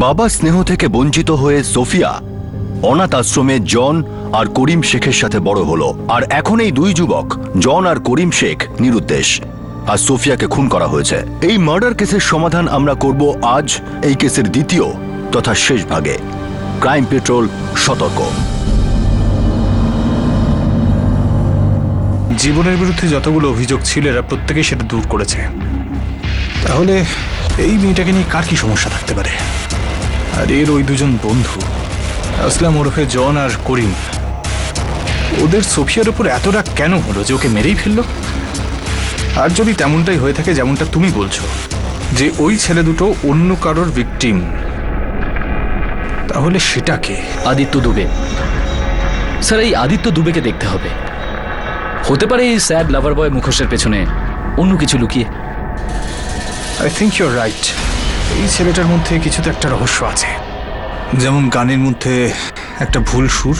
বাবা স্নেহ থেকে বঞ্চিত হয়ে সোফিয়া অনাথ আশ্রমে জন আর করিম শেখের সাথে বড় হলো। আর এখন এই দুই যুবক জন আর করিম শেখ নিরুদ্দেশ, আর সোফিয়াকে খুন করা হয়েছে। এই মার্ডার কেসের সমাধান আমরা করব আজ এই কেসের দ্বিতীয় তথা শেষ ভাগে। ক্রাইম পেট্রোল সতর্ক। জীবনের বিরুদ্ধে যতগুলো অভিযোগ ছিল এরা প্রত্যেকেই সেটা দূর করেছে। তাহলে এই মেয়েটাকে নিয়ে কার কি সমস্যা থাকতে পারে? আর এর ওই দুজন বন্ধু আসলাম ওরফে জন আর করিম, ওদের সোফিয়ার উপর এতটা কেন হলো যে ওকে মেরেই ফেললো? আর যদি তেমনটাই হয়ে থাকে যেমনটা তুমি বলছো যে ওই ছেলে দুটো অন্য কারোর ভিকটিম, তাহলে সেটা কে? আদিত্য দুবে। স্যার, এই আদিত্য দুবেকে দেখতে হবে। হতে পারে এই স্যাড লাভার বয় মুখোশের পেছনে অন্য কিছু লুকিয়ে। I think your right. এই ছেলেটার মধ্যে কিছু তো একটা রহস্য আছে, যেমন গানের মধ্যে একটা ভুল সুর।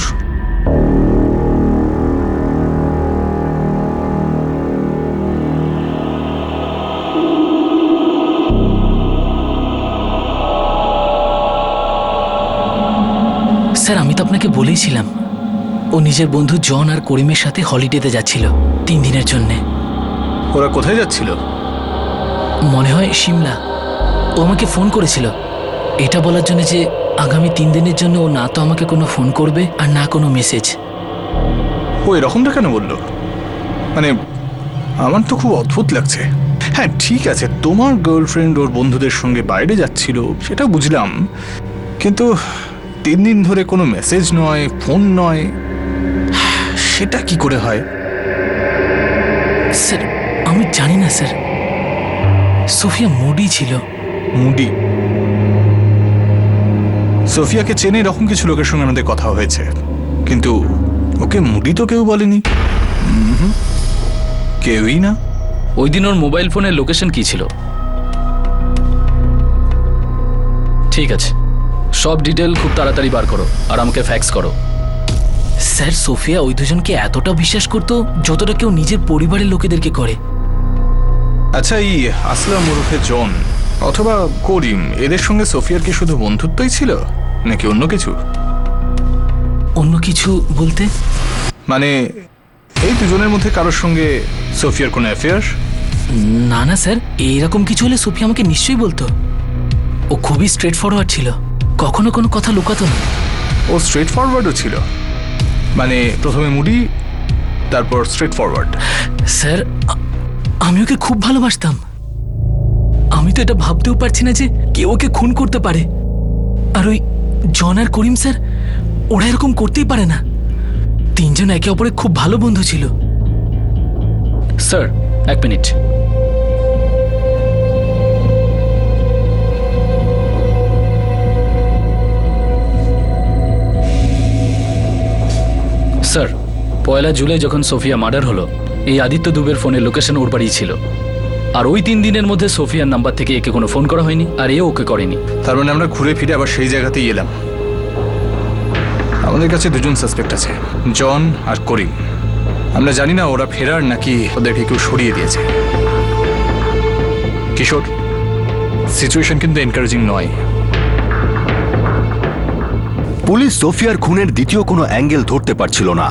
স্যার, আমি তো আপনাকে বলেইছিলাম ও নিজের বন্ধু জন আর করিমের সাথে হলিডেতে যাচ্ছিল 3 দিনের জন্যে। ওরা কোথায় যাচ্ছিল? মনে হয় সিমলা। ও আমাকে ফোন করেছিল এটা বলার জন্য যে আগামী 3 দিনের জন্য ও না তো আমাকে কোনো ফোন করবে আর না কোনো মেসেজ। ও এরকমটা কেন বললো? মানে আমার তো খুব অদ্ভুত লাগছে। হ্যাঁ ঠিক আছে, তোমার গার্লফ্রেন্ড ওর বন্ধুদের সঙ্গে বাইরে যাচ্ছিল সেটা বুঝলাম, কিন্তু 3 দিন ধরে কোনো মেসেজ নয়, ফোন নয়, সেটা কি করে হয়? স্যার আমি জানি না স্যার, সোফিয়া মুডি ছিল। মুডি? সোফিয়াকে চেনে এরকম কিছু লোকের সঙ্গে আমাদের কথা হয়েছে, কিন্তু ওকে মুডি তো কেউ বলেনি। কেউই না। ওই দিন ওর মোবাইল ফোনের লোকেশন কি ছিল? ঠিক আছে, সব ডিটেল খুব তাড়াতাড়ি বার করো আর আমাকে ফ্যাক্স করো। স্যার, সোফিয়া ওই দুজনকে এতটা বিশ্বাস করতো যতটা কেউ নিজের পরিবারের লোকেদেরকে করে। আচ্ছা, এই আসলাম ওরফে জন অথবা করিম, এদের সঙ্গে সোফিয়ার কি শুধু বন্ধুত্বই ছিল নাকি অন্য কিছু? অন্য কিছু বলতে? মানে এই দুজনের মধ্যে কারোর সঙ্গে সোফিয়ার কোনো অ্যাফেয়ার? না না স্যার, এইরকম কিছু হলে সোফিয়া আমাকে নিশ্চয়ই বলতো। ও খুবই স্ট্রেট ফরওয়ার্ড ছিল, কখনো কোনো কথা লুকাতো না। ও স্ট্রেট ফরওয়ার্ডও ছিল? মানে প্রথমে মুডি, তারপর স্ট্রেট ফরওয়ার্ড? স্যার, আমি ওকে খুব ভালোবাসতাম। আমি তো এটা ভাবতেও পারছি না যে কেউ ওকে খুন করতে পারে। আর ওই জন আর করিম স্যার, ওরা এরকম করতেই পারে না। 3 জন একে অপরের খুব ভালো বন্ধু ছিল। Sir, 1 minute. স্যার, 1 জুলাই যখন সোফিয়া মার্ডার হলো, এই আদিত্য দুবের ফোনের লোকেশন ওর বাড়ি ছিল। আর ওই 3 দিনের মধ্যে সোফিয়ার নাম্বার থেকে একে কোনো ফোন করা হয়নি, আর এও ওকে করেনি। তার মানে আমরা ঘুরে ফিরে আবার সেই জায়গাতেই এলাম। আমাদের কাছে 2জন সাসপেক্ট আছে, জন আর করিম। আমরা জানি না ওরা ফেরার নাকি ওদেরকে কেউ সরিয়ে দিয়েছে। কিশোর, সিচুয়েশন কিন্তু এনকারেজিং নয়। পুলিশ সোফিয়ার খুনের দ্বিতীয় কোনো অ্যাঙ্গেল ধরতে পারছিল না,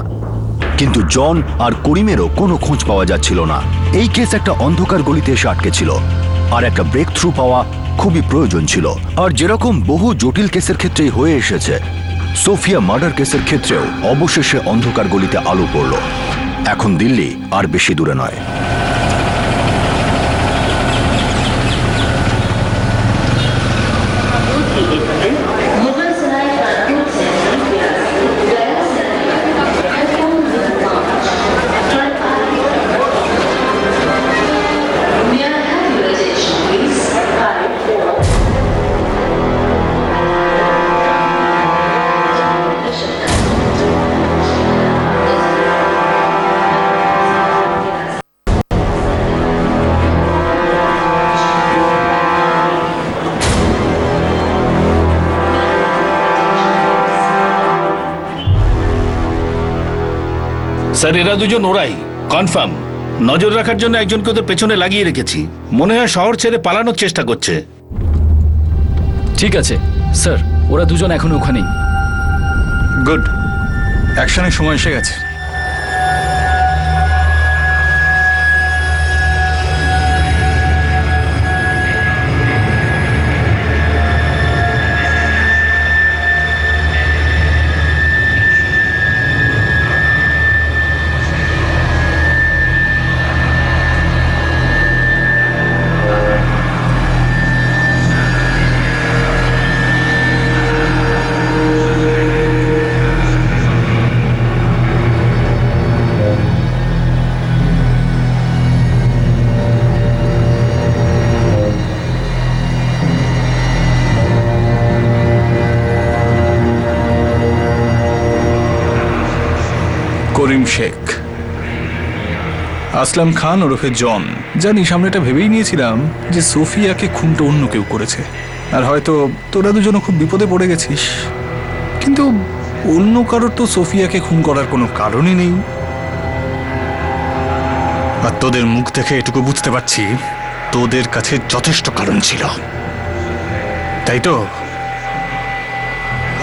কিন্তু জন আর করিমেরও কোনো খোঁজ পাওয়া যাচ্ছিল না। এই কেস একটা অন্ধকার গলিতে এসে আটকে ছিল, আর একটা ব্রেক থ্রু পাওয়া খুবই প্রয়োজন ছিল। আর যেরকম বহু জটিল কেসের ক্ষেত্রেই হয়ে এসেছে, সোফিয়া মার্ডার কেসের ক্ষেত্রেও অবশেষে অন্ধকার গলিতে আলো পড়ল। এখন দিল্লি আর বেশি দূরে নয়। স্যার, এরা দুজন ওরাই কনফার্ম। নজর রাখার জন্য একজনকে ওদের পেছনে লাগিয়ে রেখেছি। মনে হয় শহর ছেড়ে পালানোর চেষ্টা করছে। ঠিক আছে, স্যার, ওরা দুজন এখনো ওখানেই। গুড, অ্যাকশনের সময় এসে গেছে। করিম শেখ, আসলাম খান ওরফে জন। জানি সামনে এটা ভেবেই নিয়েছিলাম যে সোফিয়াকে খুনটা অন্য কেউ করেছে, আর হয়তো তোরা দুজনও খুব বিপদে পড়ে গেছিস। কিন্তু অন্য কারোর তো সোফিয়াকে খুন করার কোনো কারণই নেই। আর তোদের মুখ দেখে এটুকু বুঝতে পারছি তোদের কাছে যথেষ্ট কারণ ছিল, তাই তো?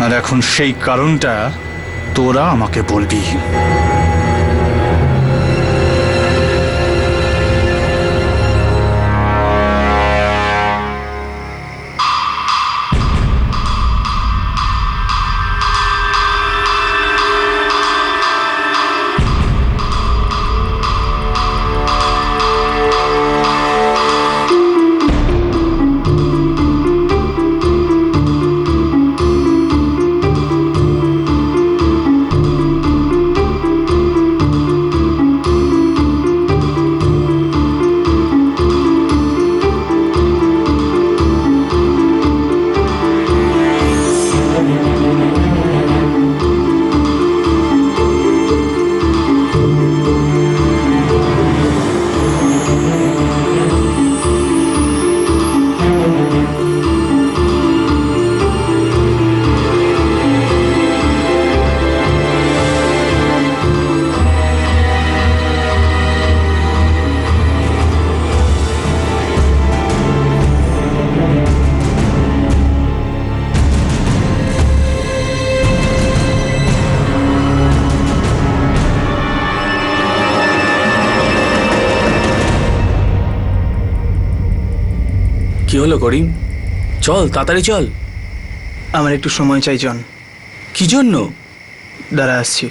আর এখন সেই কারণটা তোরা আমাকে বলবি। কি হলো করিম? চল তাড়াতাড়ি চল। আমার একটু সময় চাই জন। কি জন্য? দাঁড়া আসছি।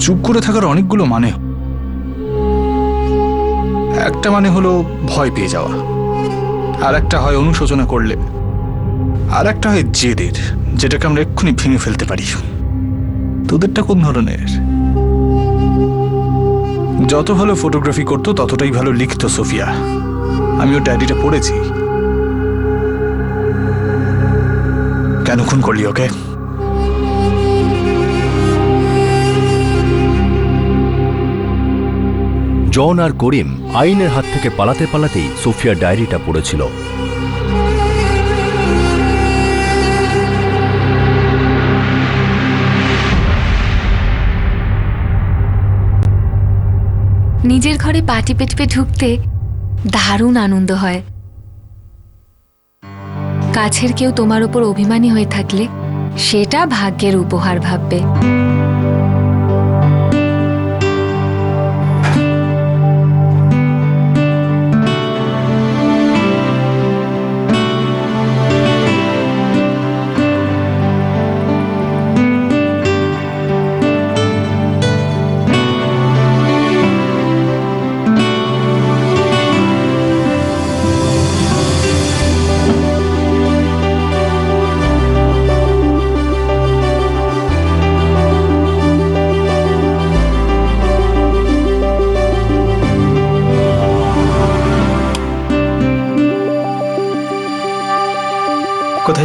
চুপ করে থাকার অনেকগুলো মানে। একটা মানে হলো ভয় পেয়ে যাওয়া, আর একটা হয় অনুশোচনা করলে, আর একটা হয় জেদের, যেটাকে আমরা এক্ষুনি ভেঙে ফেলতে পারি। তোদেরটা কোন ধরনের? যত ভালো ফটোগ্রাফি করতো ততটাই ভালো লিখতো সোফিয়া। আমি ওর ডায়েরিটা পড়েছি। কেন খুন করলি ওকে? জন আর করিম আইনের হাত থেকে পালাতে পালাতেই সোফিয়ার ডায়েরিটা পড়েছিল। নিজের ঘরে পাটি পেটপে ঢুকতে দারুণ আনন্দ হয়। কাছের কেউ তোমার ওপর অভিমানী হয়ে থাকলে সেটা ভাগ্যের উপহার ভাববে।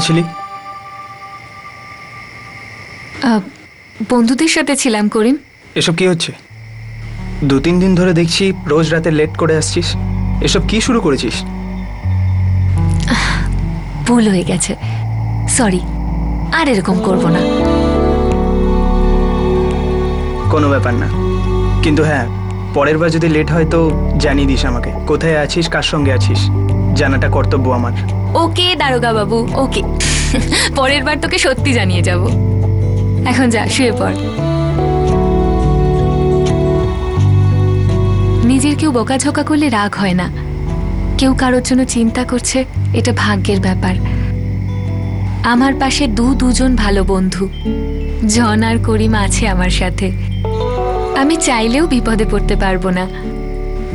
কোথায় ছিলি? বন্ধুদের সাথে ছিলাম করিম। এসব কি হচ্ছে? 2-3 দিন ধরে দেখছি রোজ রাতে লেট করে আসছিস। এসব কি শুরু করেছিস? ভুল হয়ে গেছে, সরি, আর এরকম করব না। কোনো ব্যাপার না, কিন্তু হ্যাঁ, পরের বার যদি লেট হয় তো জানিয়ে দিস আমাকে। কোথায় আছিস, কার সঙ্গে আছিস, জানাটা কর্তব্য আমার। ওকে দারোগা বাবু, ওকে। পরের বার তোকে সত্যি জানিয়ে যাব। এখন যা, শুয়ে পড়। নিজের কেউ বকাঝকা করলে রাগ হয় না, কেউ কারোর জন্য চিন্তা করছে, এটা ভাগ্যের ব্যাপার। আমার পাশে দুজন ভালো বন্ধু জন আর করিম আছে আমার সাথে। আমি চাইলেও বিপদে পড়তে পারবো না,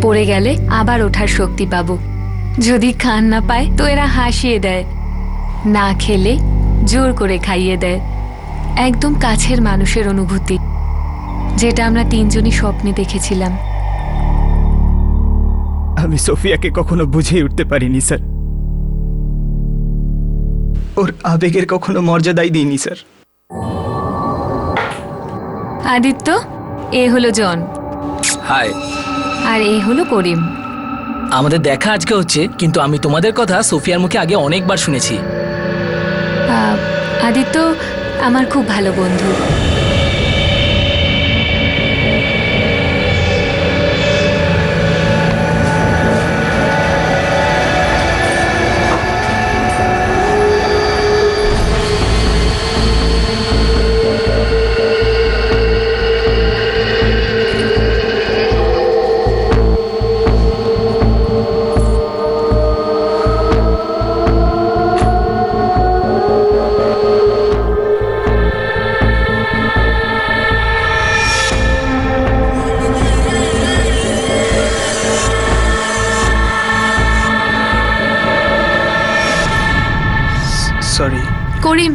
পড়ে গেলে আবার ওঠার শক্তি পাবো। যদি খান না পায় তো এরা হাসিয়ে দেয়, না খেলে জোর করে খাইয়ে দেয়। একদম কাছের মানুষের অনুভূতি, যেটা আমরা 3জনই স্বপ্নে দেখেছিলাম। আমি সোফিয়াকে কখনো বুঝিয়ে উঠতে পারিনি স্যার। ওর আবেগের কখনো মর্যাদাই দিইনি স্যার। আদিত্য, এ হলো জন, হাই। আর এ হলো করিম। আমাদের দেখা আজকে হচ্ছে, কিন্তু আমি তোমাদের কথা সোফিয়ার মুখে আগে অনেকবার শুনেছি। আদিত্য আমার খুব ভালো বন্ধু। সরি। করিম,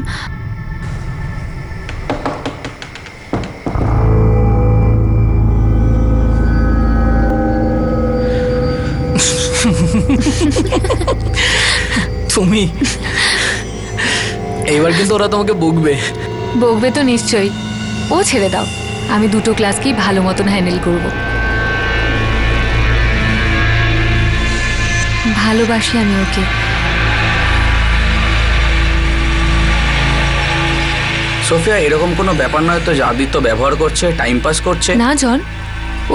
তুমি এইবার কিন্তু ওরা তোমাকে বকবে। বকবে তো নিশ্চয়ই, ও ছেড়ে দাও, আমি 2টো ক্লাসকেই ভালো মতন হ্যান্ডেল করব। ভালোবাসি আমি ওকে। সোফিয়া, এরকম কোনো ব্যাপার নয় তো যে আদিত্য ব্যবহার করছে, টাইম পাস করছে? না জন,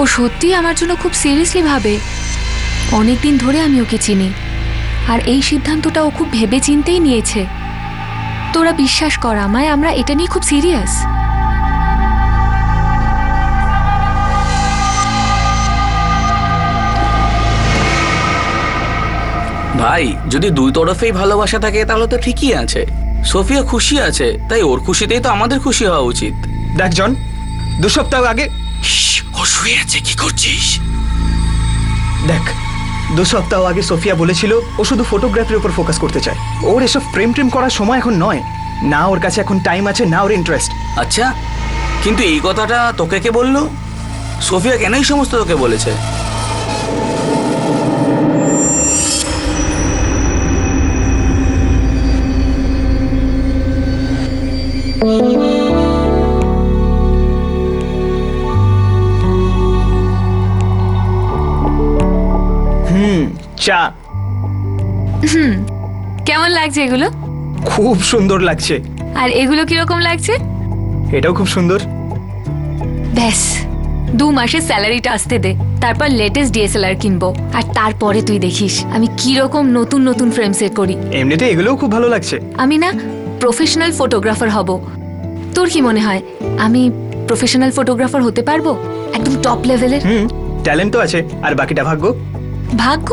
ও সত্যিই আমার জন্য খুব সিরিয়াসলি ভাবে। অনেকদিন ধরে আমি ওকে চিনি, আর এই সিদ্ধান্তটা ও খুব ভেবে চিন্তেই নিয়েছে। তোরা বিশ্বাস কর আমায়, আমরা এটা নিয়ে খুব সিরিয়াস। ভাই, যদি দুই তরফেই ভালোবাসা থাকে তাহলে তো ঠিকই আছে। সোফিয়া খুশি আছে, তাই ওর খুশিতেই তো আমাদের খুশি হওয়া উচিত। দেখ জন, 2 সপ্তাহ আগে ও শুয়ে আছে, কি করছিস? দেখ 2 সপ্তাহ আগে সোফিয়া বলেছিল ও শুধু ফটোগ্রাফির উপর ফোকাস করতে চায়। ওর এসব প্রেম করার সময় এখন নয়। না ওর কাছে এখন টাইম আছে, না ওর ইন্টারেস্ট। আচ্ছা, কিন্তু এই কথাটা তোকে কে বললো? সোফিয়া কেন এই সমস্ত তোকে বলেছে? চা কেমন লাগছে এগুলো? খুব সুন্দর লাগছে। আর এগুলো কিরকম লাগছে? এটাও খুব সুন্দর। ব্যাস 2 মাসের স্যালারিটা আসতে দে, তারপর লেটেস্ট ডিএসএলআর কিনবো, আর তারপরে তুই দেখিস আমি কিরকম নতুন নতুন ফ্রেম সেট করি। এমনিতে এগুলোও খুব ভালো লাগছে। আমি না প্রফেশনাল ফটোগ্রাফার হব। তোর কি মনে হয় আমি প্রফেশনাল ফটোগ্রাফার হতে পারবো? একদম টপ লেভেলের। ট্যালেন্ট তো আছে, আর বাকিটা ভাগ্য। ভাগ্য?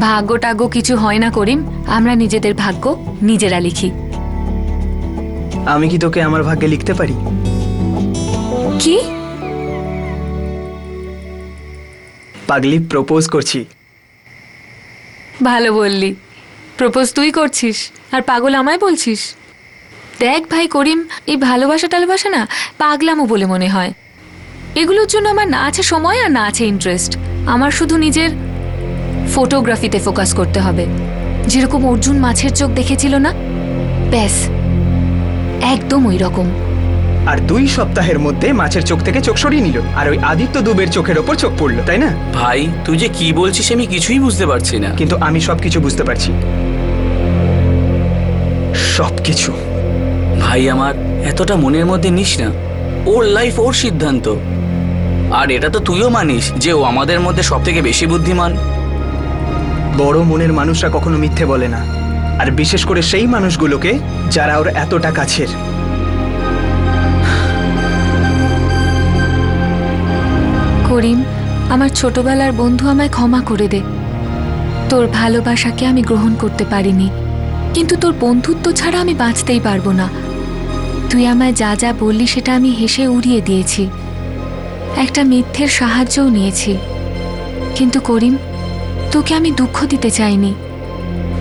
ভাগ্য টাগ্য কিছু হয় না করিম, আমরা নিজেদের ভাগ্য নিজেরা লিখি। আমি কি তোকে আমার ভাগ্যে লিখতে পারি? কি? পাগলি, প্রপোজ করছি। ভালো বললি, প্রপোজ তুই করছিস আর পাগল আমায় বলছিস? দেখ ভাই করিম, এই ভালোবাসা টালবাসা না পাগলামো বলে মনে হয়। এগুলোর জন্য আমার না আছে সময় আর না আছে ইন্টারেস্ট। আমার শুধু নিজের ফটোগ্রাফিতে ফোকাস করতে হবে। যেরকম অর্জুন মাছের চোখ দেখেছিল না, ব্যাস একদম ওই রকম। আর 2 সপ্তাহের মধ্যে মাছের চোখ থেকে চোখ সরিয়ে নিল, আর ওই আদিত্য দুবের চোখের ওপর চোখ পড়লো, তাই না? ভাই তুই যে কি বলছিস আমি কিছুই বুঝতে পারছি না। কিন্তু আমি সবকিছু বুঝতে পারছি, সবকিছু। ভাই আমার এতটা মনের মধ্যে নিস না, ওর লাইফ ওর সিদ্ধান্ত। আর এটা তো তুইও মানিস যে ও আমাদের মধ্যে সব থেকে বেশি বুদ্ধিমান। বড় মনের মানুষরা কখনো মিথ্যে বলে না, আর বিশেষ করে সেই মানুষগুলোকে যারা ওর এতটা কাছের। করিম, আমার ছোটবেলার বন্ধু, আমায় ক্ষমা করে দে। তোর ভালোবাসাকে আমি গ্রহণ করতে পারিনি, কিন্তু তোর বন্ধুত্ব ছাড়া আমি বাঁচতেই পারবো না। তুই আমায় যা যা বললি সেটা আমি হেসে উড়িয়ে দিয়েছি, একটা মিথ্যের সাহায্যও নিয়েছি। কিন্তু করিম, তোকে আমি দুঃখ দিতে চাইনি,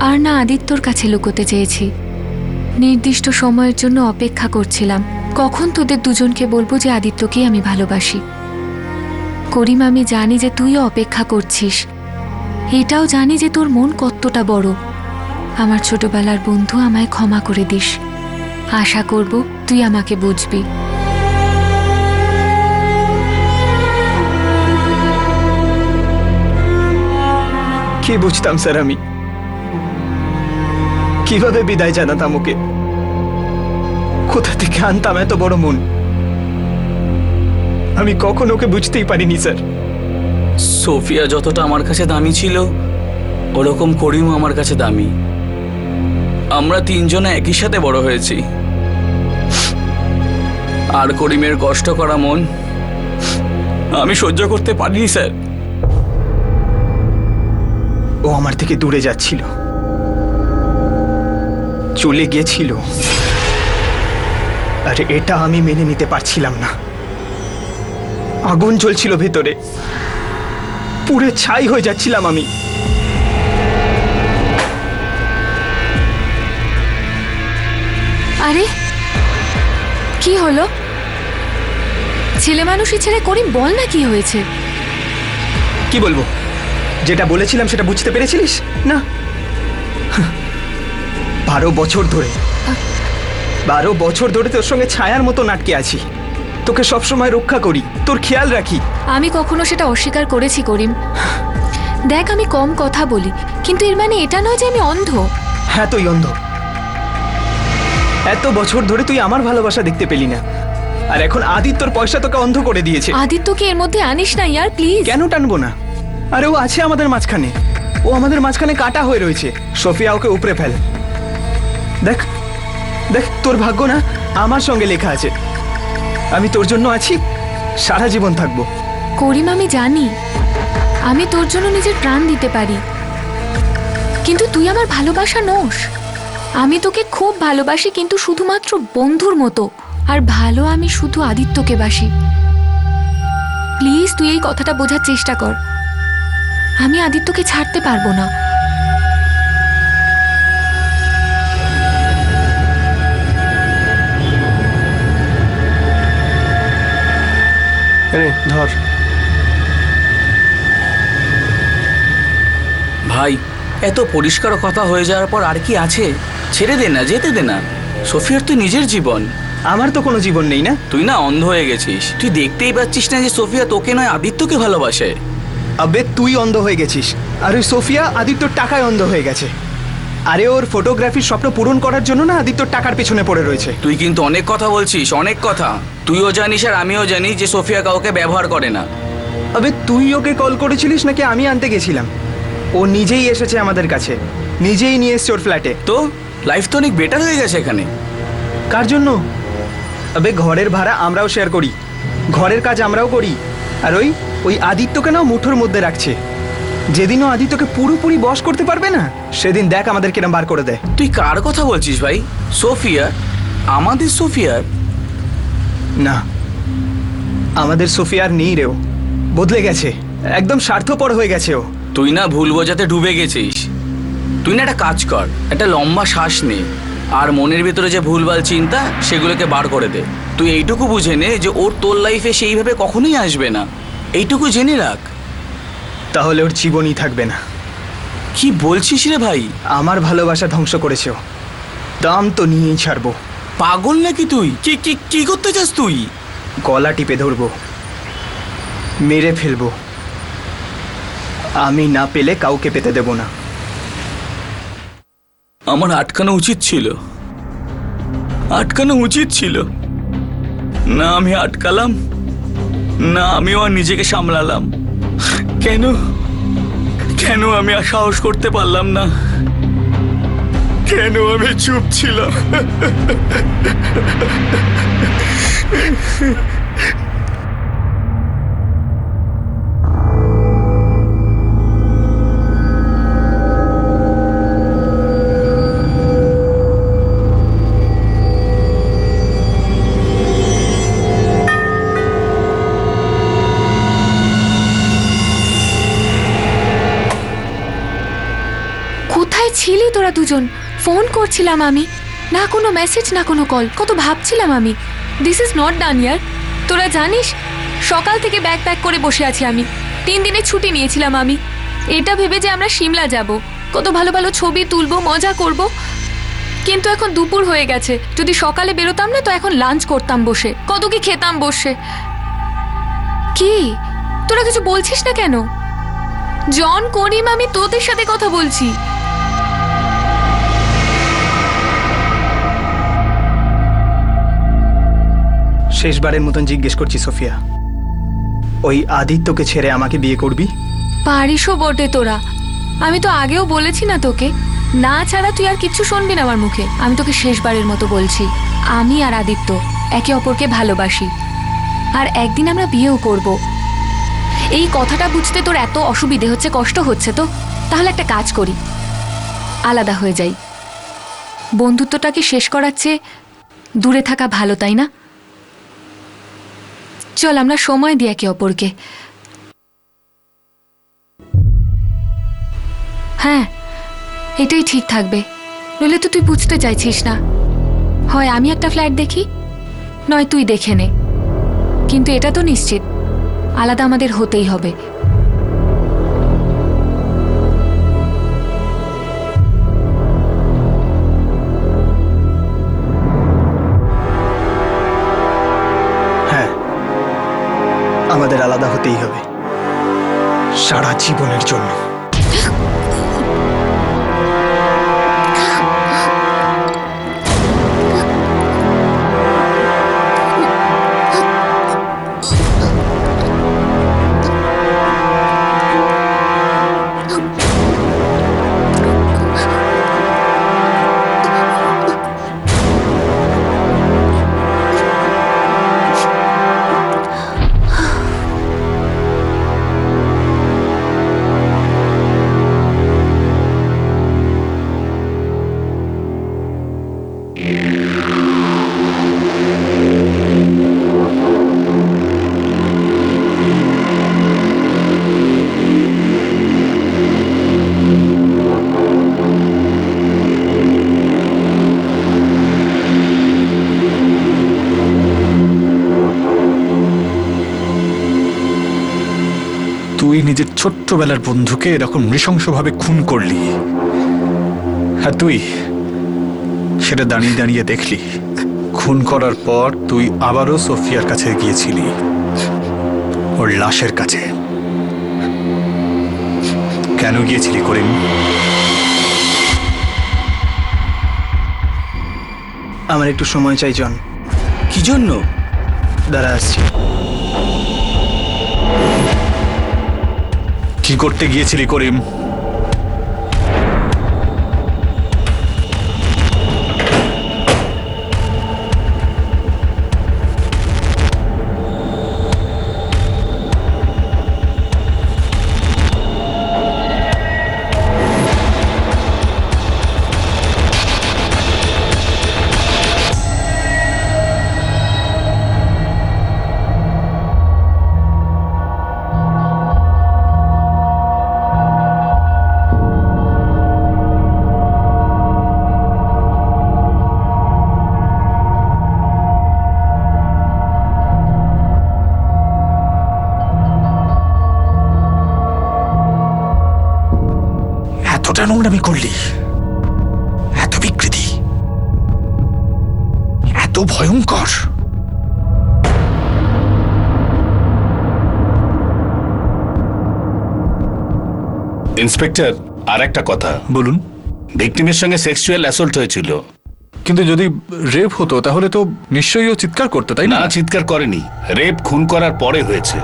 আর না আদিত্যর কাছে লুকোতে চেয়েছি। নির্দিষ্ট সময়ের জন্য অপেক্ষা করছিলাম কখন তোদের দুজনকে বলবো যে আদিত্যকেই আমি ভালোবাসি। করিম, আমি জানি যে তুইও অপেক্ষা করছিস, এটাও জানি যে তোর মন কতটা বড়। আমার ছোটবেলার বন্ধু, আমায় ক্ষমা করে দিস। আশা করব তুই আমাকে বুঝবি। কি বুঝতাম স্যার আমি? কিভাবে বিদায় জানাতাম ওকে? কোথা থেকে আনতাম এত বড় মন? আমি কখনো ওকে বুঝতেই পারিনি স্যার। সোফিয়া যতটা আমার কাছে দামি ছিল, ওরকম করিমও আমার কাছে দামি। আমরা তিনজনে একই সাথে বড় হয়েছি, আর করিমের কষ্ট করা মন আমি সহ্য করতে পারিনি স্যার। ও আমার থেকে দূরে যাচ্ছিল, চলে গিয়েছিল, আর এটা আমি মেনে নিতে পারছিলাম না। আগুন জ্বলছিল ভেতরে, পুড়ে ছাই হয়ে যাচ্ছিলাম আমি। আরে কি হলো? ছেলে মানুষই ছেড়ে করিম, বল না কি হয়েছে? কি বলবো? যেটা বলেছিলাম সেটা বুঝতে পেরেছিলিস না? 12 বছর ধরে 12 বছর ধরে তোর সঙ্গে ছায়ার মতো আটকে আছি। তোকে সবসময় রক্ষা করি, তোর খেয়াল রাখি। আমি কখনো সেটা অস্বীকার করেছি করিম? দেখ, আমি কম কথা বলি, কিন্তু এর মানে এটা নয় যে আমি অন্ধ। হ্যাঁ, তুই অন্ধ। এত বছর ধরে তুই আমার ভালোবাসা দেখতে পেলি না, আর এখন আদিত্যর পয়সা তোকে অন্ধ করে দিয়েছে। আদিত্যকে এর মধ্যে আনিস না ইয়ার, প্লিজ। কেন টানবো না? আরে ও আছে আমাদের মাঝখানে, ও আমাদের মাঝখানে কাটা হয়ে রয়েছে। সোফিয়া, ওকে উপরে ফেল। দেখ দেখ, তোর ভাগ্য না আমার সঙ্গে লেখা আছে। আমি তোর জন্য আছি, সারা জীবন থাকবো। করিম, আমি জানি আমি তোর জন্য নিজের প্রাণ দিতে পারি, কিন্তু তুই আমার ভালোবাসা নোস। আমি তোকে খুব ভালোবাসি, কিন্তু শুধুমাত্র বন্ধুর মতো। আর ভালো আমি শুধু আদিত্যকে বাসি। প্লিজ, তুই এই কথাটা বোঝার চেষ্টা কর। আমি আদিত্যকে ছাড়তে পারবো না। ধর ভাই, এত পরিষ্কার কথা হয়ে যাওয়ার পর আর কি আছে? ছেড়ে দে না, যেতে দে না। সোফিয়ার তুই নিজের জীবন। আমার তো কোনো জীবন নেই না? তুই না অন্ধ হয়ে গেছিস, তুই দেখতেই পাচ্ছিস না যে সোফিয়া তোকে নয় আদিত্যকে ভালোবাসে। আবে, তুই অন্ধ হয়ে গেছিস, আর ওই সোফিয়া আদিত্যর টাকায় অন্ধ হয়ে গেছে। আরে ওর ফটোগ্রাফির স্বপ্ন পূরণ করার জন্য না আদিত্যর টাকার পেছনে পড়ে রয়েছে। তুই কিন্তু অনেক কথা বলছিস, অনেক কথা। তুইও জানিস আর আমিও জানি যে সোফিয়া কাউকে ব্যবহার করে না। আবে, তুই ওকে কল করেছিলিস নাকি আমি আনতে গেছিলাম? ও নিজেই এসেছে আমাদের কাছে, নিজেই নিয়ে এসছে ওর ফ্ল্যাটে। তো লাইফ তো অনেক বেটার হয়ে গেছে এখানে। কার জন্য? আবে, ঘরের ভাড়া আমরাও শেয়ার করি, ঘরের কাজ আমরাও করি, আর ওই আদিত্যকে নাও মুঠোর মধ্যে রাখছে। যেদিনও আদিত্যকে পুরোপুরি বশ করতে পারবে না, সেদিন দেখ আমাদের কিরম বার করে দেয়। তুই কার কথা বলছিস ভাই? সোফিয়া? আমাদের সোফিয়া? না, আমাদের সোফিয়ার নেই রে, ও বদলে গেছে, একদম স্বার্থপর হয়ে গেছে ও। তুই না ভুল বোঝাতে ডুবে গেছিস। তুই না একটা কাজ কর, একটা লম্বা শ্বাস নে, আর মনের ভিতরে যে ভুলভাল চিন্তা সেগুলোকে বার করে দে। তুই এইটুকু বুঝে নে যে ওর তোর লাইফে সেইভাবে কখনোই আসবে না, এইটুকু জেনে রাখ। তাহলে ওর জীবনই থাকবে না। কি বলছিস রে ভাই? আমার ভালোবাসা ধ্বংস করেছে ও, দাম তো নিয়েই ছাড়বো। পাগল নাকি তুই? কি কি কি করতে চাস তুই? গলা টিপে ধরবো, মেরে ফেলবো। আমি না পেলে কাউকে পেতে দেব না। আমার আটকানো উচিত ছিল, আটকানো উচিত ছিল। না আমি আটকালাম, না আমিও আর নিজেকে সামলালাম। কেন কেন আমি আর সাহস করতে পারলাম না? কেন আমি চুপ ছিলাম? কোথায় ছিলি তোরা দুজন? ফোন করছিলাম আমি, না কোনো মেসেজ না কোনো কল। কত ভাবছিলাম আমি, দিস ইজ নট ডান ইয়ার। তোরা জানিস সকাল থেকে ব্যাগ প্যাক করে বসে আছি আমি। 3 দিনের ছুটি নিয়েছিলাম আমি, এটা ভেবে যে আমরা সিমলা যাব, কত ভালো ভালো ছবি তুলবো, মজা করব। কিন্তু এখন দুপুর হয়ে গেছে। যদি সকালে বেরোতাম না তো এখন লাঞ্চ করতাম বসে, কত কি খেতাম বসে। কি তোরা কিছু বলছিস না কেন? জন, করিম, আমি তোদের সাথে কথা বলছি। শেষবারের মতন জিজ্ঞেস করছি সোফিয়া, ওই আদিত্যকে ছেড়ে আমাকে বিয়ে করবি? পারিসও বটে তোরা। আমি তো আগেও বলেছি না তোকে, না ছাড়া তুই আর কিচ্ছু শুনবি না আমার মুখে। আমি তোকে শেষবারের মতো বলছি, আমি আর আদিত্য একে অপরকে ভালোবাসি, আর একদিন আমরা বিয়েও করব। এই কথাটা বুঝতে তোর এত অসুবিধে হচ্ছে, কষ্ট হচ্ছে তো? তাহলে একটা কাজ করি, আলাদা হয়ে যাই। বন্ধুত্বটাকে শেষ করার চেয়ে দূরে থাকা ভালো, তাই না? চল আমরা সময় দিই একে অপরকে। হ্যাঁ, এটাই ঠিক থাকবে। নইলে তো তুই বুঝতে চাইছিস না। হয় আমি একটা ফ্ল্যাট দেখি, নয় তুই দেখে নে, কিন্তু এটা তো নিশ্চিত আলাদা আমাদের হতেই হবে। হ্যাঁ, আমাদের আলাদা হতেই হবে, সারা জীবনের জন্য। তুই নিজের ছোট্টবেলার বন্ধুকে এরকম নৃশংসভাবে খুন করলি, আর তুই সেটা দাঁড়িয়ে দাঁড়িয়ে দেখলি। খুন করার পর তুই আবারও সোফিয়ার কাছে গিয়েছিলি, ওর লাশের কাছে। কেন গিয়েছিলি করিম? আমার একটু সময় চাই জন। কি জন্য? দাঁড়া আসছি। কি করতে গিয়েছিলি করিম? এতটা নোংরামি করলি, এত বিকৃতি, ভয়ঙ্কর। ইন্সপেক্টর, আর একটা কথা, বলুন। ভিকটিমের সঙ্গে সেক্সুয়াল অ্যাসল্ট হয়েছিল। কিন্তু যদি রেপ হতো তাহলে তো নিশ্চয়ই ও চিৎকার করতো, তাই না? না, চিৎকার করেনি, রেপ খুন করার পরে হয়েছে।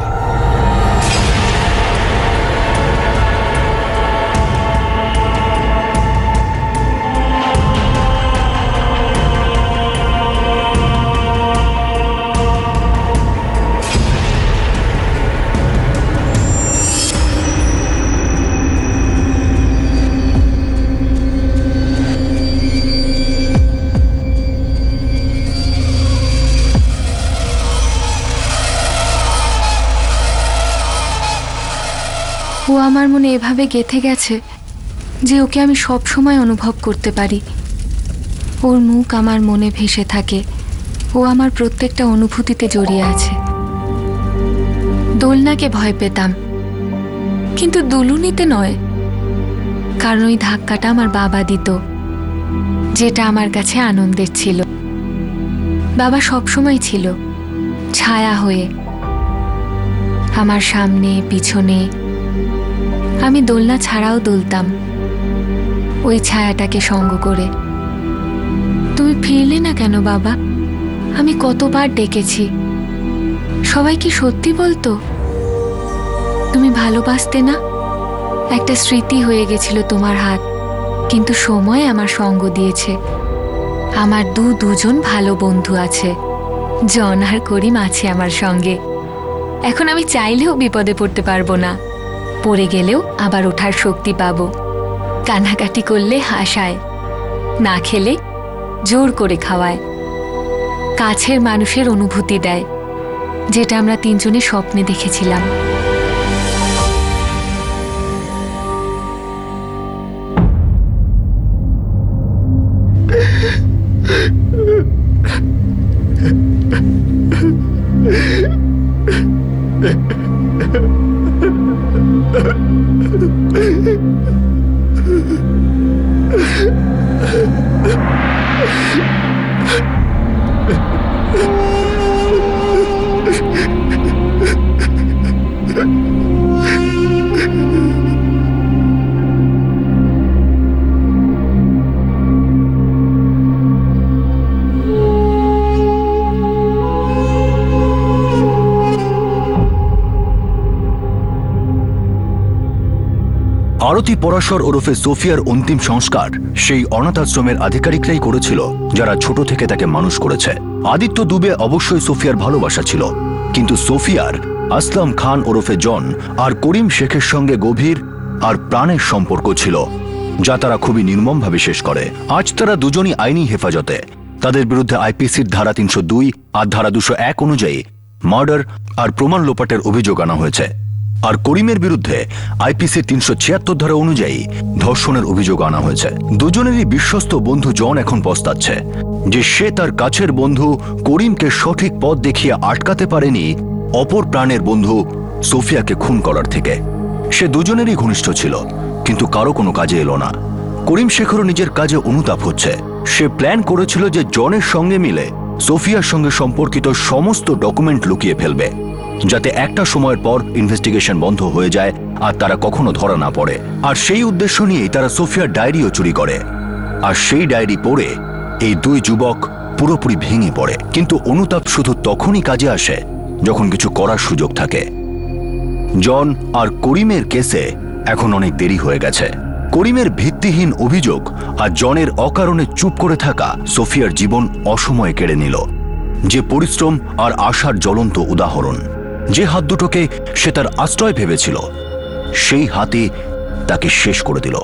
ও আমার মনে এভাবে গেঁথে গেছে যে ওকে আমি সব সময় অনুভব করতে পারি। ওর মুখ আমার মনে ভেসে থাকে। ও আমার প্রত্যেকটা অনুভূতিতে জড়িয়ে আছে। দোলনাকে ভয় পেতাম, কিন্তু দুলুনিতে নয়, কারণ ওই ধাক্কাটা আমার বাবা দিত, যেটা আমার কাছে আনন্দের ছিল। বাবা সবসময় ছিল ছায়া হয়ে আমার সামনে পিছনে। আমি দোলনা ছাড়াও দুলতাম ওই ছায়াটাকে সঙ্গ করে। তুমি ফিরলে না কেন বাবা? আমি কতবার ডেকেছি। সবাই কি সত্যি বলতো তুমি ভালোবাসতে না? একটা স্মৃতি হয়ে গেছিল তোমার হাত, কিন্তু সময় আমার সঙ্গ দিয়েছে। আমার দুজন ভালো বন্ধু আছে, জন আর করিম আছে আমার সঙ্গে। এখন আমি চাইলেও বিপদে পড়তে পারবো না। পড়ে গেলেও আবার ওঠার শক্তি পাবো। কান্নাকাটি করলে হাসায়, না খেলে জোর করে খাওয়ায়। কাছের মানুষের অনুভূতি দেয়, যেটা আমরা তিনজনে স্বপ্নে দেখেছিলাম। আরতি পরাশর ওরফে সোফিয়ার অন্তিম সংস্কার সেই অনাথ আশ্রমের আধিকারিকরাই করেছিল, যারা ছোট থেকে তাকে মানুষ করেছে। আদিত্য দুবে অবশ্যই সোফিয়ার ভালোবাসা ছিল, কিন্তু সোফিয়ার আসলাম খান ওরফে জন আর করিম শেখের সঙ্গে গভীর আর প্রাণের সম্পর্ক ছিল, যা তারা খুবই নির্মমভাবে শেষ করে। আজ তারা দুজনই আইনি হেফাজতে। তাদের বিরুদ্ধে আইপিসির ধারা 302 আর ধারা 201 অনুযায়ী মার্ডার আর প্রমাণ লোপাটের অভিযোগ আনা হয়েছে। আর করিমের বিরুদ্ধে আইপিসি 376 ধারা অনুযায়ী ধর্ষণের অভিযোগ আনা হয়েছে। দুজনেরই বিশ্বস্ত বন্ধু জন এখন পস্তাচ্ছে যে সে তার কাছের বন্ধু করিমকে সঠিক পথ দেখিয়ে আটকাতে পারেনি অপর প্রাণের বন্ধু সোফিয়াকে খুন করার থেকে। সে দুজনেরই ঘনিষ্ঠ ছিল, কিন্তু কারো কোনো কাজে এলো না। করিম শেখরও নিজের কাজে অনুতাপ হচ্ছে। সে প্ল্যান করেছিল যে জনের সঙ্গে মিলে সোফিয়ার সঙ্গে সম্পর্কিত সমস্ত ডকুমেন্ট লুকিয়ে ফেলবে, যাতে একটা সময়ের পর ইনভেস্টিগেশন বন্ধ হয়ে যায় আর তারা কখনো ধরা না পড়ে। আর সেই উদ্দেশ্য নিয়েই তারা সোফিয়ার ডায়েরিও চুরি করে। আর সেই ডায়েরি পড়ে এই দুই যুবক পুরোপুরি ভেঙে পড়ে। কিন্তু অনুতাপ শুধু তখনই কাজে আসে যখন কিছু করার সুযোগ থাকে। জন আর করিমের কেসে এখন অনেক দেরি হয়ে গেছে। করিমের ভিত্তিহীন অভিযোগ আর জনের অকারণে চুপ করে থাকা সোফিয়ার জীবন অসময়ে কেড়ে নিল। যে পরিশ্রম আর আশার জ্বলন্ত উদাহরণ, যে হাত দুটোকে সে তার আশ্রয় ভেবেছিল, সেই হাতে তাকে শেষ করে দিল।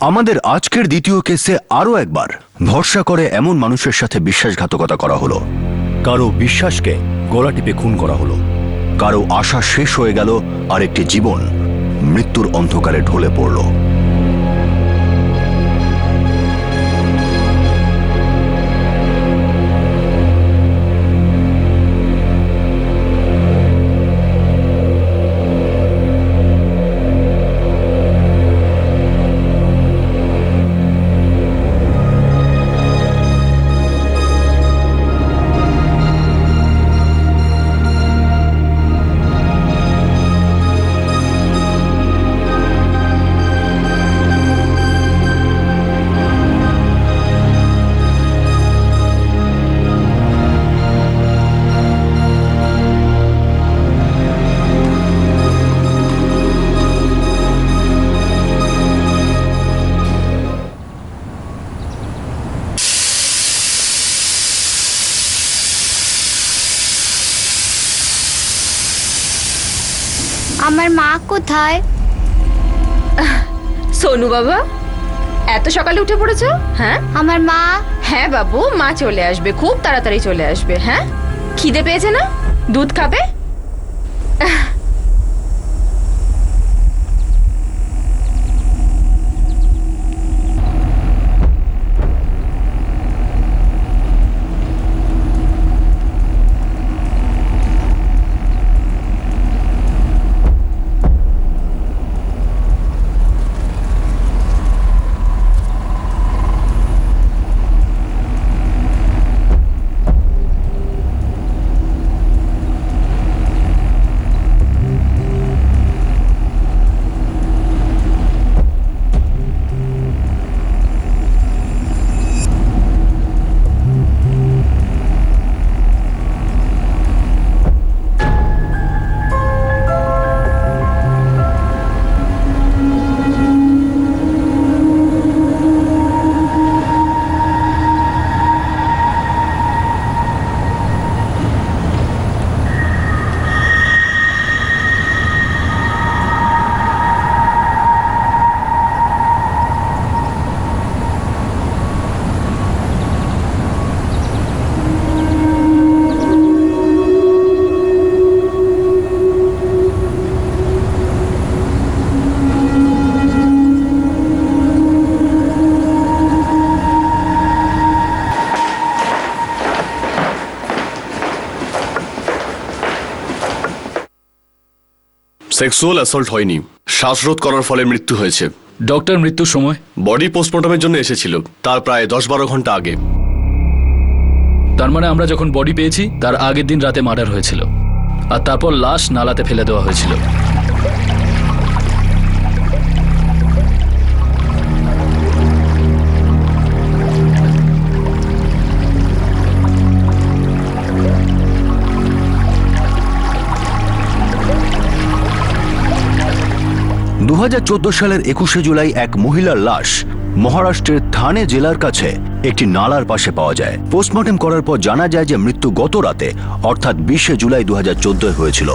আমাদের আজকের দ্বিতীয় কেসে আরো একবার ভরসা করে এমন মানুষের সাথে বিশ্বাসঘাতকতা করা হলো। কারো বিশ্বাসকে গলা টিপে খুন করা হলো, কারো আশা শেষ হয়ে গেল, আর একটি জীবন মৃত্যুর অন্ধকারে ঢলে পড়ল। আমার মা কোথায়? সোনু বাবা, এত সকালে উঠে পড়েছো? হ্যাঁ আমার মা? হ্যাঁ বাবু, মা চলে আসবে, খুব তাড়াতাড়ি চলে আসবে। হ্যাঁ, খিদে পেয়েছে না? দুধ খাবে? সেক্সুয়াল অ্যাসল্ট হয়নি, শ্বাসরোধ করার ফলে মৃত্যু হয়েছে। ডক্টর, মৃত্যুর সময়? বডি পোস্টমর্টমের জন্য এসেছিল, তার প্রায় 10-12 ঘন্টা আগে। তার মানে আমরা যখন বডি পেয়েছি তার আগের দিন রাতে মার্ডার হয়েছিল, আর তারপর লাশ নালাতে ফেলে দেওয়া হয়েছিল। দু সালের 21শে জুলাই এক মহিলার লাশ মহারাষ্ট্রের থানে জেলার কাছে একটি নালার পাশে পাওয়া যায়। পোস্টমর্টেম করার পর জানা যায় যে মৃত্যু গত রাতে অর্থাৎ 20শে জুলাই 2014 হয়েছিল।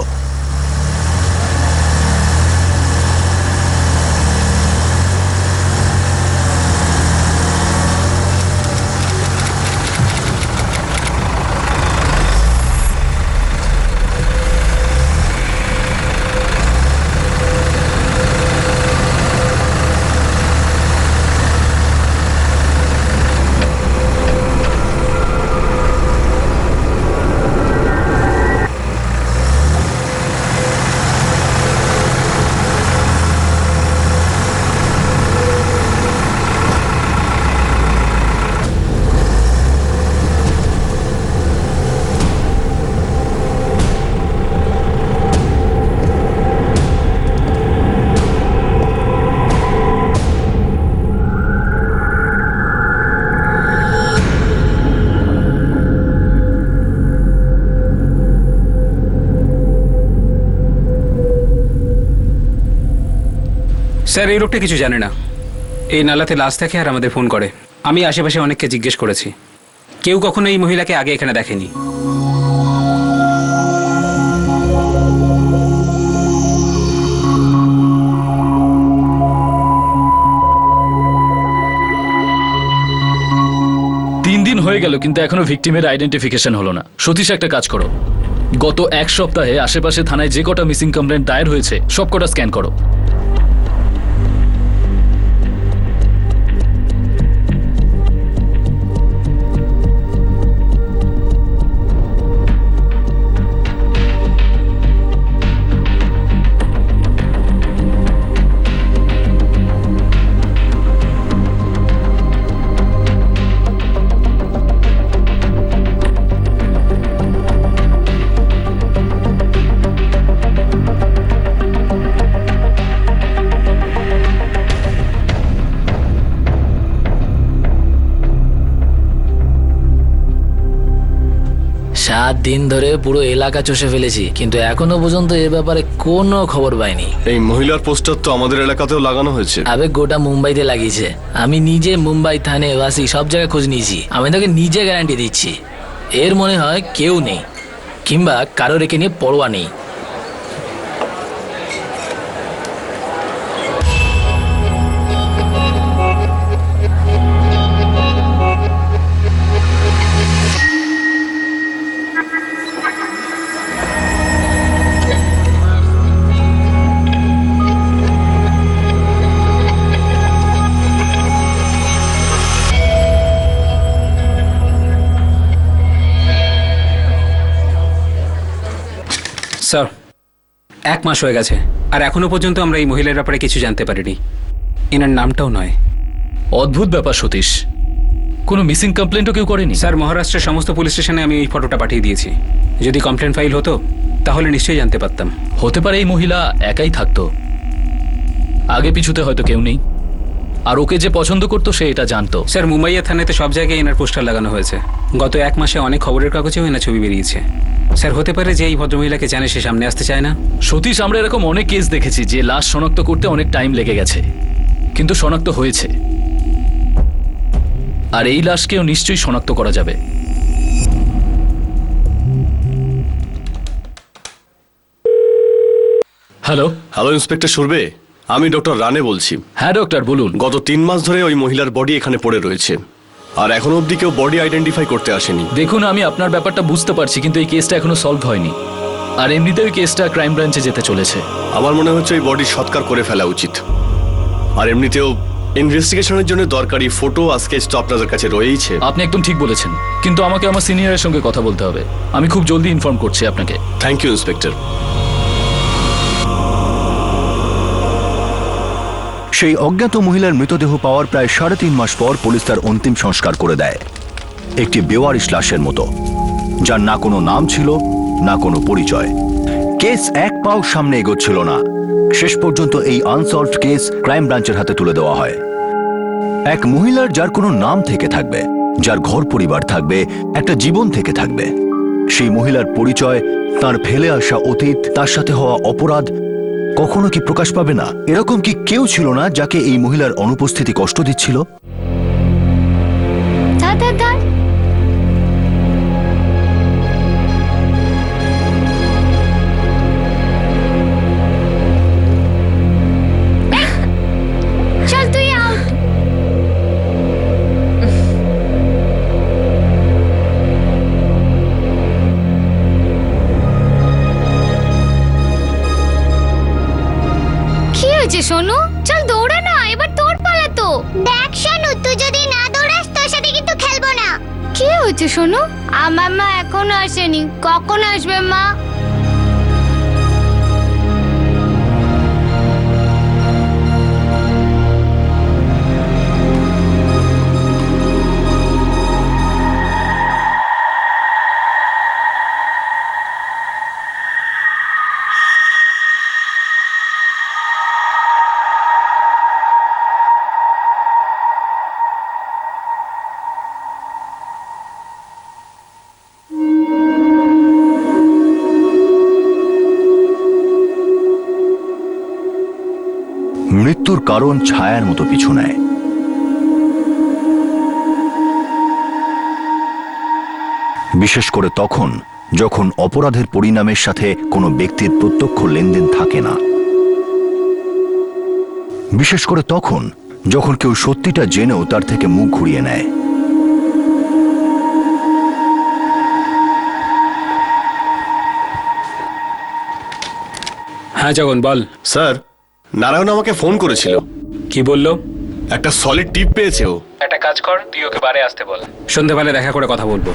স্যার, এই লোকটা কিছু জানে না। এই নালাতে লাশ দেখে আর আমাদের ফোন করে। আমি আশেপাশে অনেককে জিজ্ঞেস করেছি, কেউ কখনো এই মহিলাকে আগে এখানে দেখেনি। হয়ে গেল কিন্তু এখনো ভিকটিমের আইডেন্টিফিকেশন হলো না। সতীশ, একটা কাজ করো, গত এক সপ্তাহে আশেপাশে থানায় যে কটা মিসিং কমপ্লেন্ট দায়ের হয়েছে সব কটা স্ক্যান করো। সাত দিন ধরে পুরো এলাকা চষে ফেলেছি, কিন্তু এখনো পর্যন্ত এ ব্যাপারে কোনো খবর পাইনি। এই মহিলার পোস্টার তো আমাদের এলাকাতেও লাগানো হয়েছে। আবে গোটা মুম্বাইতে লাগিয়েছে। আমি নিজে মুম্বাই থানে বাসি সব জায়গায় খোঁজ নিয়েছি। আমি তোকে নিজে গ্যারান্টি দিচ্ছি, এর মনে হয় কেউ নেই, কিংবা কারোর একে নিয়ে পরোয়া নেই। স্যার, 1 মাস হয়ে গেছে আর এখনো পর্যন্ত আমরা এই মহিলার ব্যাপারে কিছু জানতে পারিনি। এনার নামটাও নয়। অদ্ভুত ব্যাপার সতীশ, কোনো মিসিং কমপ্লেন্টও কেউ করেনি? স্যার, মহারাষ্ট্রের সমস্ত পুলিশ স্টেশনে আমি এই ফটোটা পাঠিয়ে দিয়েছি। যদি কমপ্লেন ফাইল হতো তাহলে নিশ্চয়ই জানতে পারতাম। হতে পারে এই মহিলা একাই থাকতো, আগে পিছুতে হয়তো কেউ নেই, আর ওকে যে পছন্দ করতো সে এটা জানতো। স্যার, মুম্বাইয়ের থানাতে সব জায়গায় এনার পোস্টার লাগানো হয়েছে। গত 1 মাসে অনেক খবরের কাগজেও এনার ছবি বেরিয়েছে। স্যার, হতে পারে যে এই ভদ্রমহিলাকে জানে সে সামনে আসতে চায় না। সতীশ, আমরা এরকম অনেক কেস দেখেছি যে লাশ শনাক্ত করতে অনেক টাইম লেগে গেছে, কিন্তু শনাক্ত হয়েছে। আর এই লাশকেও নিশ্চয়ই শনাক্ত করা যাবে। হ্যালো। হ্যালো ইন্সপেক্টর সুরবে, আমি ডক্টর রানে বলছি। হ্যাঁ ডক্টর, বলুন। গত 3 মাস ধরে ওই মহিলার বডি এখানে পড়ে রয়েছে, আর এখনো অবধি কেউ বডি আইডেন্টিফাই করতে আসেনি। দেখুন, আমি আপনার ব্যাপারটা বুঝতে পারছি, কিন্তু এই কেসটা এখনো সলভ হয়নি, আর এমনিতেও কেসটা ক্রাইম ব্রাঞ্চে যেতে চলেছে। আমার মনে হচ্ছে ওই বডি সৎকার করে ফেলা উচিত। আর এমনিতেও ইনভেস্টিগেশনের জন্য দরকারি ফটো আর স্কেচ তো আপনাদের কাছে রয়েইছে। আপনি একদম ঠিক বলেছেন, কিন্তু আমাকে আমার সিনিয়রের সঙ্গে কথা বলতে হবে। আমি খুব জলদি ইনফর্ম করছি আপনাকে। Thank you inspector. সেই অজ্ঞাত মহিলার মৃতদেহ পাওয়ার প্রায় 3.5 মাস পর পুলিশ তার অন্তিম সংস্কার করে দেয়, একটি বেওয়ারিশ লাশের মতো, যার না কোনো নাম ছিল না কোনো পরিচয়। কেস এক পাও সামনে এগোচ্ছিল না। শেষ পর্যন্ত এই আনসলভড কেস ক্রাইম ব্রাঞ্চের হাতে তুলে দেওয়া হয়। এক মহিলার যার কোনো নাম থেকে থাকবে, যার ঘর পরিবার থাকবে, একটা জীবন থেকে থাকবে। সেই মহিলার পরিচয়, তার ফেলে আসা অতীত, তার সাথে হওয়া অপরাধ কখনো কি প্রকাশ পাবে না? এরকম কি কেউ ছিল না যাকে এই মহিলার অনুপস্থিতি কষ্ট দিচ্ছিল? চল তুই আউট। কি হয়েছে সোনু? চল দৌড়া না, এবার তোর পালা তো। দেখ সোনু, তুই যদি না দৌড়াস তোর সাথে কিন্তু খেলবো না। কি হয়েছে সোনু? আমার মা এখনো আসেনি। কখন আসবে মা? মৃত্যুর কারণ ছায়ার মতো পিছু নেয়। বিশেষ করে তখন যখন অপরাধের পরিণামের সাথে কোনো ব্যক্তির প্রত্যক্ষ লেনদেন থাকে না। বিশেষ করে তখন যখন কেউ সত্যিটা জেনেও তার থেকে মুখ ঘুরিয়ে নেয়। হ্যাঁ জগন বল। স্যার, নারায়ণ আমাকে ফোন করেছিল। কি বললো? একটা সলিড টিপ পেয়েছে ও। একটা কাজ কর, তুই ওকে বারে আসতে বল, সন্ধ্যাবেলা দেখা করে কথা বলবো।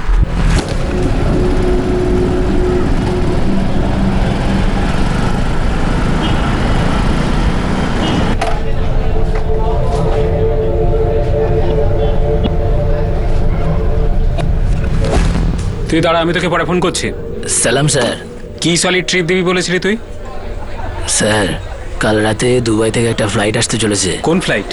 তুই দাঁড়া, আমি তোকে পরে ফোন করছি। সালাম স্যার। কি সলিড ট্রিপ দিবি বলেছিলি তুই? স্যার, কাল রাতে দুবাই থেকে একটা ফ্লাইট আসতে চলেছে। কোন ফ্লাইট?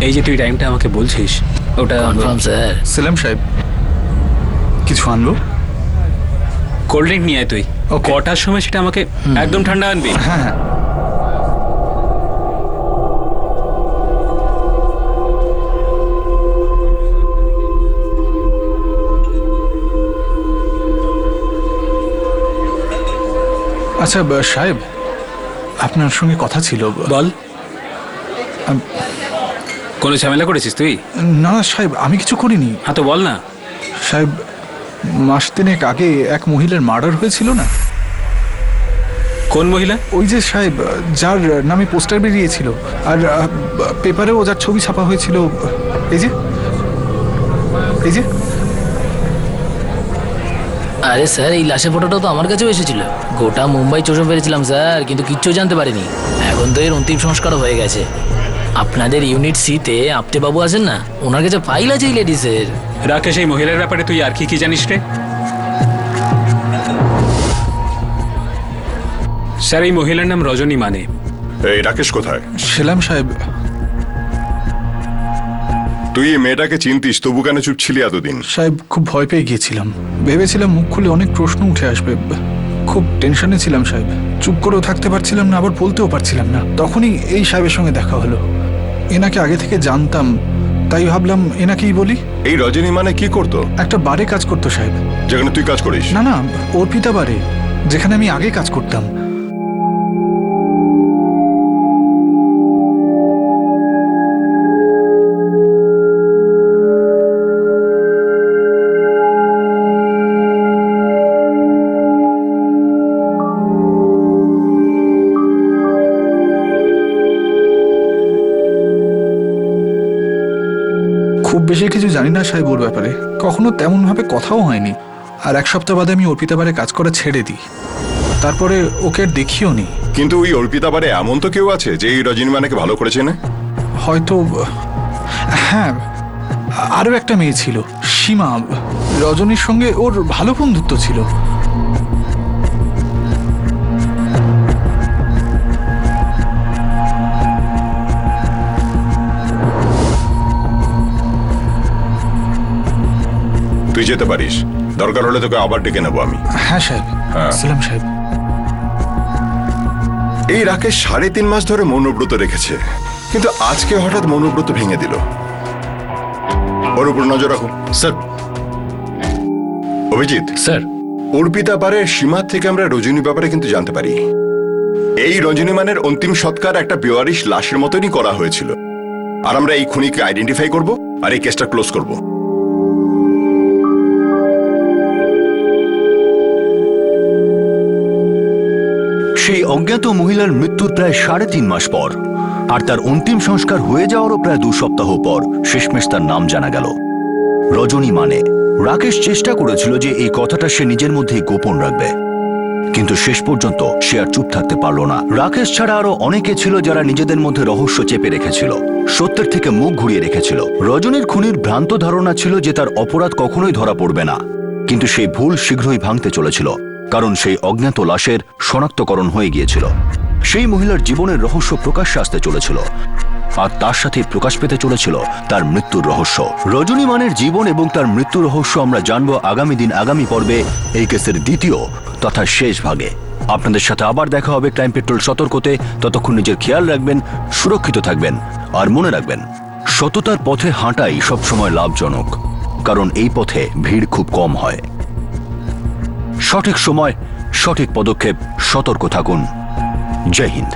এই যে তুই টাইমটা আমাকে বলছিস, ওটা কনফার্ম স্যার। সেলাম সাহেব, কিছু আনবো? কোল্ড ড্রিঙ্ক নিয়ে আয় তুই। Okay. কটার সময় সেটা আমাকে একদম ঠান্ডা আনবি। হ্যাঁ হ্যাঁ। আচ্ছা সাহেব, আপনার সঙ্গে কথা ছিল। বল, কোনো ঝামেলা করেছিস তুই? না না সাহেব, আমি কিছু করিনি। হ্যাঁ তো বল না। সাহেব, মাস তিনেক আগে এক মহিলার মার্ডার হয়েছিল না? কোন মহিলা? ওই যে সাহেব, যার নামে পোস্টার বেরিয়েছিল আর পেপারেও যার ছবি ছাপা হয়েছিল। এই যে এই যে। আরে স্যার, এই লাশের ফটোটাও তো আমার কাছেও এসেছিল। গোটা মুম্বাই চষে ফেলেছিলাম স্যার, কিন্তু কিচ্ছু জানতে পারিনি। এখন তো এর অন্তিম সংস্কারও হয়ে গেছে। আপনাদের ইউনিট সিতে আপটে বাবু আছেন না, ওনার কাছে ফাইল আছে এই লেডিসের। রাকেশ, এই মহিলার ব্যাপারে তুই আর কি কি জানিস রে? স্যার, এই মহিলার নাম রজনী মানে। এই রাকেশ কোথায়? সেলাম সাহেব। তুই এই মেয়েটাকে চিনতিস, তবু কেন চুপ ছিলি এতদিন? সাহেব, খুব ভয় পেয়ে গিয়েছিলাম। ভেবেছিলাম মুখ খুলে অনেক প্রশ্ন উঠে আসবে। খুব টেনশনে ছিলাম সাহেব। চুপ করেও থাকতে পারছিলাম না, আবার বলতেও পারছিলাম না। তখনই এই সাহেবের সঙ্গে দেখা হলো। এনাকে আগে থেকে জানতাম, তাই ভাবলাম এনাকেই বলি। এই রজনী মানে কি করতো? একটা বারে কাজ করতো সাহেব। যেখানে তুই কাজ করিস? না না, অর্পিতা বারে, যেখানে আমি আগে কাজ করতাম। খুব বেশি কিছু জানি না সাহেব ওর ব্যাপারে, কখনো তেমন ভাবে কথাও হয়নি। আর এক সপ্তাহ বাদে আমি অর্পিতা বারে কাজ করা ছেড়ে দিই। তারপরে ওকে আর দেখিও নি। কিন্তু ওই অর্পিতা বারে এমন তো কেউ আছে যে এই রজনী মানেকে ভালো করেছে না? হয়তো। হ্যাঁ, আরও একটা মেয়ে ছিল, সীমা। রজনীর সঙ্গে ওর ভালো বন্ধুত্ব ছিল। তুই যেতে পারিস, দরকার হলে তোকে আবার ডেকে নেবো আমি। হ্যাঁ সাহেব। হ্যাঁ। সালাম সাহেব। এই রাকেশ 3.5 মাস ধরে মৌনব্রত রেখেছে, কিন্তু আজকে হঠাৎ মৌনব্রত ভেঙে দিল। ওর উপর নজর রাখো। স্যার। অভিজিৎ স্যার, অর্পিতা পারে সীমার থেকে আমরা রজনী ব্যাপারে কিন্তু জানতে পারি। এই রজনী মানের অন্তিম সৎকার একটা বেওয়ারিশ লাশের মতনই করা হয়েছিল, আর আমরা এই খুনিকে আইডেন্টিফাই করব আর এই কেসটা ক্লোজ করব। সেই অজ্ঞাত মহিলার মৃত্যুর প্রায় 3.5 মাস পর আর তার অন্তিম সংস্কার হয়ে যাওয়ারও প্রায় 2 সপ্তাহ পর শেষমেশ তার নাম জানা গেল, রজনী মানে। রাকেশ চেষ্টা করেছিল যে এই কথাটা সে নিজের মধ্যেই গোপন রাখবে, কিন্তু শেষ পর্যন্ত সে আর চুপ থাকতে পারল না। রাকেশ ছাড়া আরো অনেকে ছিল যারা নিজেদের মধ্যে রহস্য চেপে রেখেছিল, সত্যের থেকে মুখ ঘুরিয়ে রেখেছিল। রজনীর খুনির ভ্রান্ত ধারণা ছিল যে তার অপরাধ কখনোই ধরা পড়বে না, কিন্তু সেই ভুল শীঘ্রই ভাঙতে চলেছিল, কারণ সেই অজ্ঞাত লাশের শনাক্তকরণ হয়ে গিয়েছিল। সেই মহিলার জীবনের রহস্য প্রকাশ্যে আসতে চলেছিল, আর তার সাথে প্রকাশ পেতে চলেছিল তার মৃত্যুর রহস্য। রজনী মানের জীবন এবং তার মৃত্যুর রহস্য আমরা জানবো আগামী দিন, আগামী পর্বে, এই কেসের দ্বিতীয় তথা শেষ ভাগে। আপনাদের সাথে আবার দেখা হবে ক্রাইম পেট্রোল সতর্কতে। ততক্ষণ নিজের খেয়াল রাখবেন, সুরক্ষিত থাকবেন, আর মনে রাখবেন সততার পথে হাঁটাই সবসময় লাভজনক, কারণ এই পথে ভিড় খুব কম হয়। সঠিক সময়, সঠিক পদক্ষেপ, সতর্ক থাকুন। জয় হিন্দ।